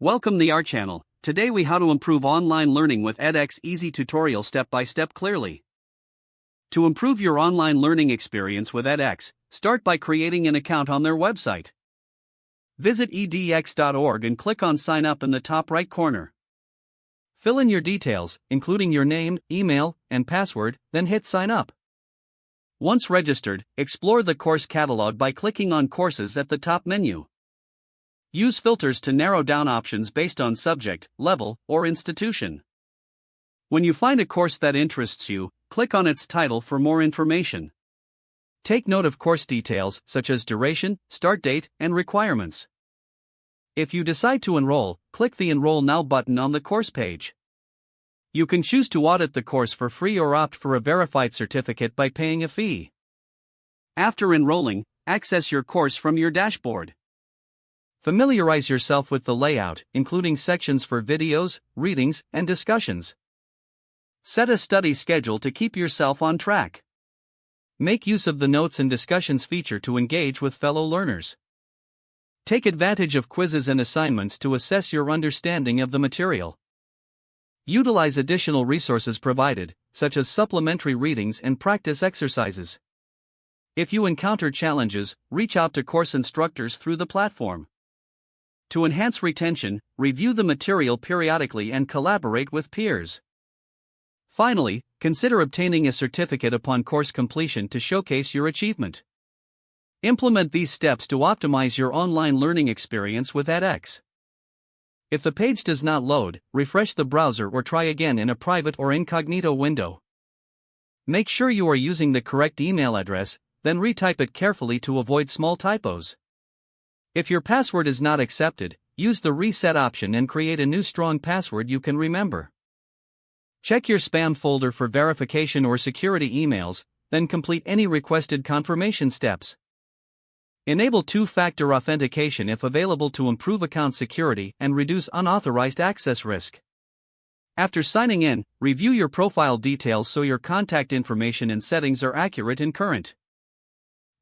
Welcome to our channel. Today we how to improve online learning with edX easy tutorial step by step clearly. To improve your online learning experience with edX, start by creating an account on their website. Visit edX.org and click on sign up in the top right corner. Fill in your details, including your name, email, and password, then hit sign up. Once registered, explore the course catalog by clicking on courses at the top menu. Use filters to narrow down options based on subject, level, or institution. When you find a course that interests you, click on its title for more information. Take note of course details such as duration, start date, and requirements. If you decide to enroll, click the Enroll Now button on the course page. You can choose to audit the course for free or opt for a verified certificate by paying a fee. After enrolling, access your course from your dashboard. Familiarize yourself with the layout, including sections for videos, readings, and discussions. Set a study schedule to keep yourself on track. Make use of the Notes and Discussions feature to engage with fellow learners. Take advantage of quizzes and assignments to assess your understanding of the material. Utilize additional resources provided, such as supplementary readings and practice exercises. If you encounter challenges, reach out to course instructors through the platform. To enhance retention, review the material periodically and collaborate with peers. Finally, consider obtaining a certificate upon course completion to showcase your achievement. Implement these steps to optimize your online learning experience with edX. If the page does not load, refresh the browser or try again in a private or incognito window. Make sure you are using the correct email address, then retype it carefully to avoid small typos. If your password is not accepted, use the reset option and create a new strong password you can remember. Check your spam folder for verification or security emails, then complete any requested confirmation steps. Enable two-factor authentication if available to improve account security and reduce unauthorized access risk. After signing in, review your profile details so your contact information and settings are accurate and current.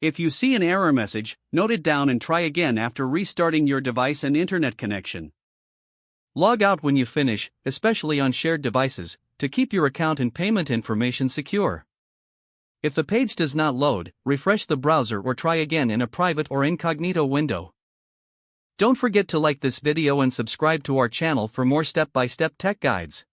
If you see an error message, note it down and try again after restarting your device and internet connection. Log out when you finish, especially on shared devices, to keep your account and payment information secure. If the page does not load, refresh the browser or try again in a private or incognito window. Don't forget to like this video and subscribe to our channel for more step-by-step tech guides.